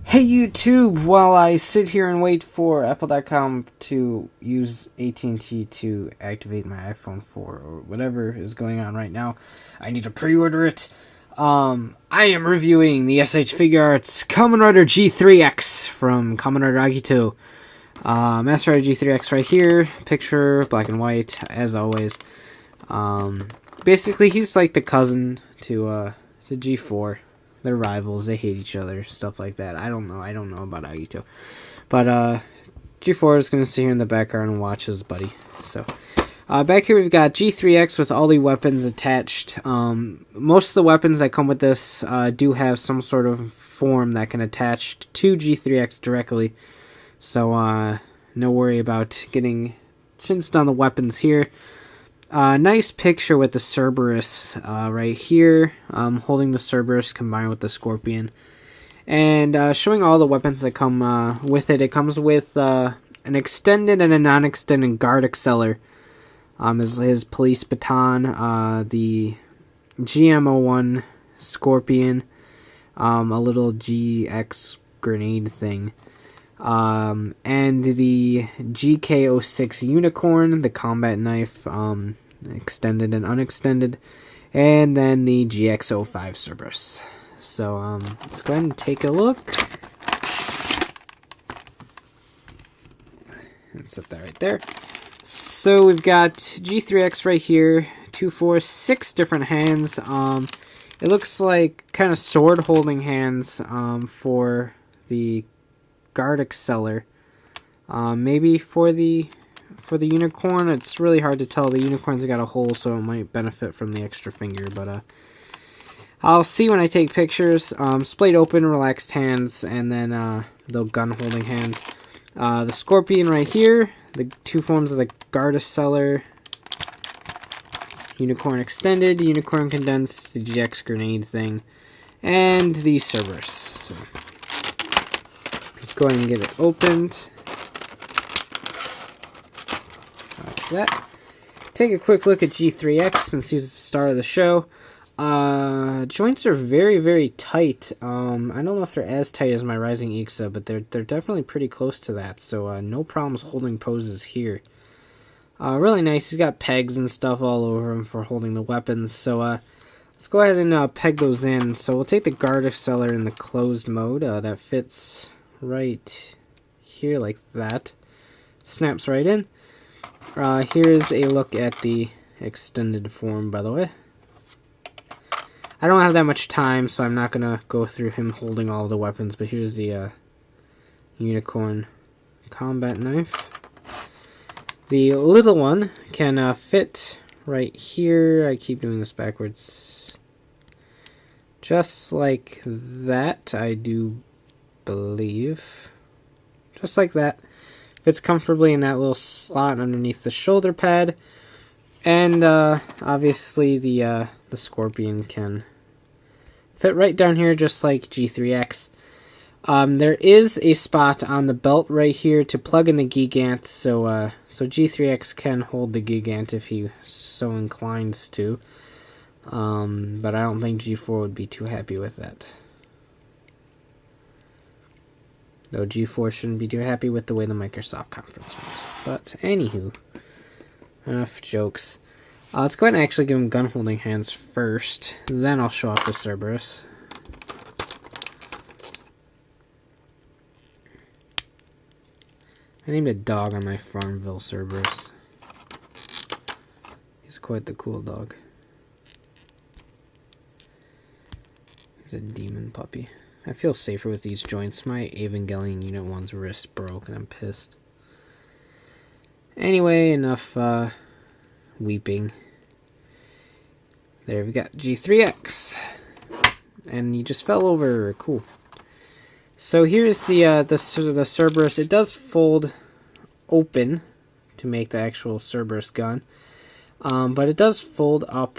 Hey YouTube, while I sit here and wait for Apple.com to use AT&T to activate my iPhone 4 or whatever is going on right now, I need to pre-order it. I am reviewing the S.H.Figuarts Kamen Rider G3-X from Kamen Rider Agi-wait. Master Rider G3-X right here, picture, black and white, as always. Basically, he's like the cousin to G4. They're rivals, they hate each other, stuff like that. I don't know about Agito. But, G4 is going to sit here in the background and watch his buddy. So, back here we've got G3-X with all the weapons attached. Most of the weapons that come with this do have some sort of form that can attach to G3-X directly. So, no worry about getting chinsed on the weapons here. Nice picture with the Cerberus right here, holding the Cerberus combined with the Scorpion. And showing all the weapons that come with it. It comes with an extended and a non-extended guard acceler. His police baton, the GM01 Scorpion, a little GX grenade thing. And the GK06 Unicorn, the combat knife, extended and unextended, and then the GX05 Cerberus. So, let's go ahead and take a look. And set that right there. So, we've got G3-X right here, 2, 4, 6 different hands. It looks like kind of sword-holding hands, for the guard acceler. Maybe for the unicorn, it's really hard to tell. The unicorn's got a hole, so it might benefit from the extra finger, but I'll see when I take pictures. Splayed open, relaxed hands, and then the gun holding hands. The Scorpion right here, the 2 forms of the guard acceler, unicorn extended, unicorn condensed, the GX grenade thing, and the Cerberus. So let's go ahead and get it opened. Like that. Take a quick look at G3-X since he's the star of the show. Joints are very, very tight. I don't know if they're as tight as my Rising Ixa, but they're definitely pretty close to that. So no problems holding poses here. Really nice. He's got pegs and stuff all over him for holding the weapons. So let's go ahead and peg those in. So we'll take the guard acceler in the closed mode. That fits right here like that. Snaps right in. Here's a look at the extended form, by the way. I don't have that much time, so I'm not going to go through him holding all of the weapons, but here's the unicorn combat knife. The little one can fit right here. I keep doing this backwards. Just like that, I do believe. Just like that. Fits comfortably in that little slot underneath the shoulder pad. And obviously the Scorpion can fit right down here just like G3-X. There is a spot on the belt right here to plug in the Gigant, so G3-X can hold the Gigant if he so inclines to. But I don't think G4 would be too happy with that. Though G4 shouldn't be too happy with the way the Microsoft conference went. But, anywho, enough jokes. Let's go ahead and actually give him gun holding hands first. Then I'll show off the Cerberus. I named a dog on my Farmville Cerberus. He's quite the cool dog. He's a demon puppy. I feel safer with these joints. My Evangelion Unit 1's wrist broke and I'm pissed. Anyway, enough weeping. There we got G3-X. And he just fell over. Cool. So here's the Cerberus. It does fold open to make the actual Cerberus gun. But it does fold up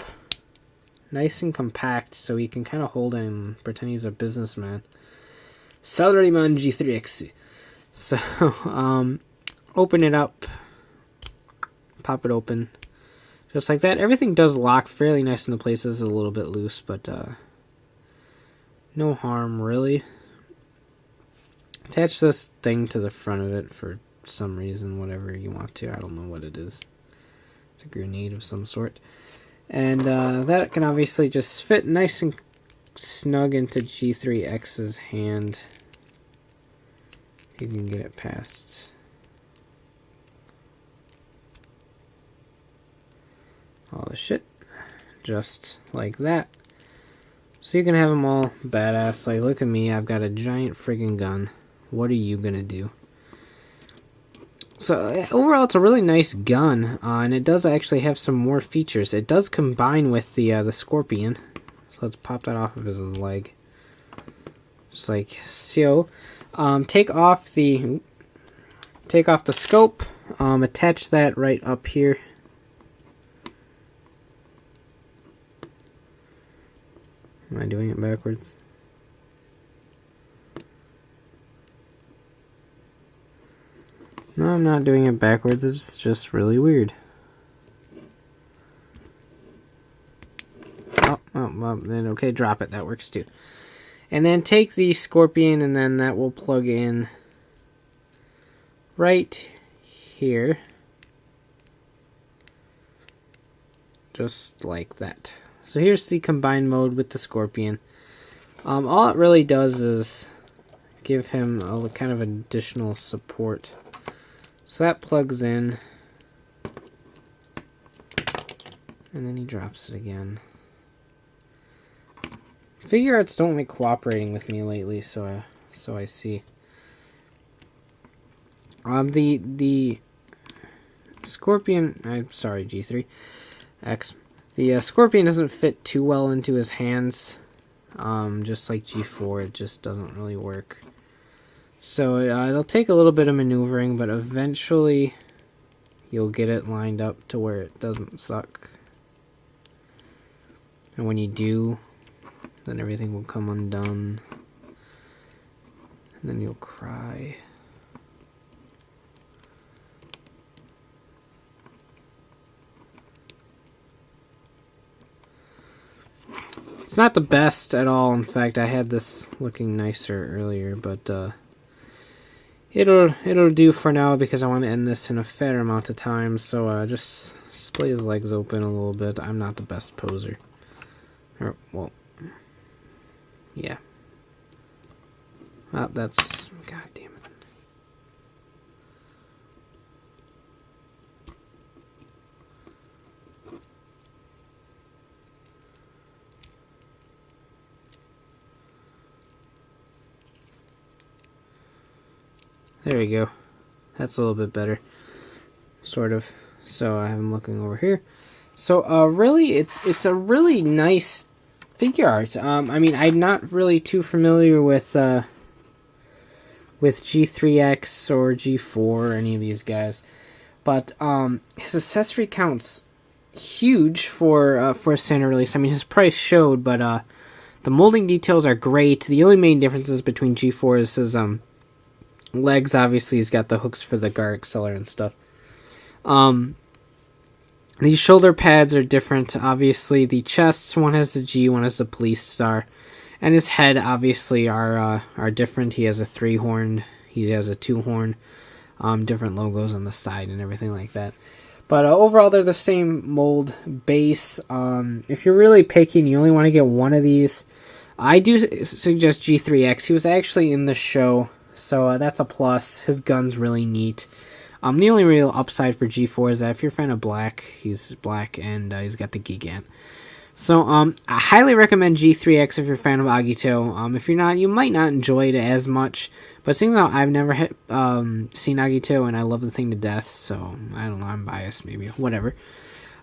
nice and compact, so you can kind of hold him and pretend he's a businessman. Salaryman G3-X. So, open it up. Pop it open. Just like that. Everything does lock fairly nice into place. This is a little bit loose, but no harm, really. attach this thing to the front of it for some reason, whatever you want to. I don't know what it is. It's a grenade of some sort. And that can obviously just fit nice and snug into G3-X's hand. You can get it past all the shit, just like that. So you can have them all badass. Like, look at me, I've got a giant friggin' gun. What are you gonna do? So overall, it's a really nice gun, and it does actually have some more features. It does combine with the scorpion. So let's pop that off of his leg, just like so. Take off the scope. Attach that right up here. Am I doing it backwards? No, I'm not doing it backwards. It's just really weird. Then okay, drop it. That works too. And then take the scorpion, and then that will plug in right here. Just like that. So here's the combined mode with the scorpion. All it really does is give him a kind of additional support. So that plugs in, and then he drops it again. Figuarts don't like cooperating with me lately, so I see. The scorpion, I'm sorry, G3-X. The scorpion doesn't fit too well into his hands, just like G4. It just doesn't really work. So it'll take a little bit of maneuvering, but eventually you'll get it lined up to where it doesn't suck. And when you do, then everything will come undone. And then you'll cry. It's not the best at all. In fact, I had this looking nicer earlier, but it'll do for now because I want to end this in a fair amount of time. So just splay his legs open a little bit. I'm not the best poser. Or, well, yeah. Well, that's, god damn it. There we go. That's a little bit better, sort of. So I have him looking over here. So really, it's a really nice figure art. I mean, I'm not really too familiar with G3-X or G4 or any of these guys, but his accessory count's huge for a standard release. I mean, his price showed, but the molding details are great. The only main differences between G4 is his legs. Obviously, he's got the hooks for the guard accelerator and stuff. These shoulder pads are different. Obviously, the chests, one has the G, one has the police star. And his head, obviously, are different. He has a 3-horn, he has a 2-horn. Different logos on the side and everything like that. But overall, they're the same mold base. If you're really picky and you only want to get one of these, I do suggest G3-X. He was actually in the show, so that's a plus. His gun's really neat. The only real upside for G4 is that if you're a fan of black, he's black, and he's got the Gigant. So, I highly recommend G3-X if you're a fan of Agito. If you're not, you might not enjoy it as much. But seeing how I've never seen Agito, and I love the thing to death, so, I don't know, I'm biased, maybe, whatever.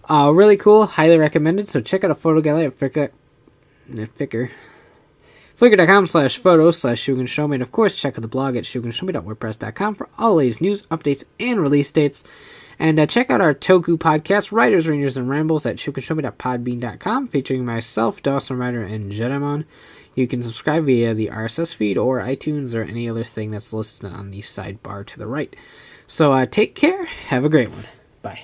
Really cool, highly recommended, so check out a photo gallery at Flickr.com/photos/Shugen and of course check out the blog at shugenshomi.wordpress.com for all the latest news, updates, and release dates. And check out our Toku podcast, Writers, Rangers, and Rambles at shugenshomi.podbean.com, featuring myself, Dawson Rider, and Jedimon. You can subscribe via the RSS feed or iTunes or any other thing that's listed on the sidebar to the right. So take care, have a great one. Bye.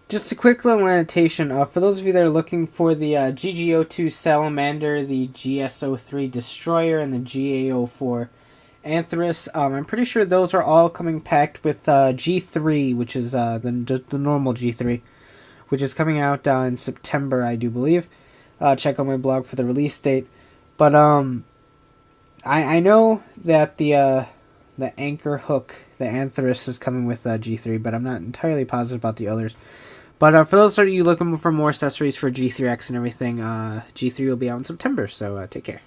Just a quick little annotation. For those of you that are looking for the GGO2 Salamander, the GSO3 Destroyer, and the GAO4 Anthracis. I'm pretty sure those are all coming packed with G3, which is the normal G3, which is coming out in September, I do believe. Check out my blog for the release date. But I know that the anchor hook, the Anthracis, is coming with G3, but I'm not entirely positive about the others. But for those of you looking for more accessories for G3X and everything, G3 will be out in September, so take care.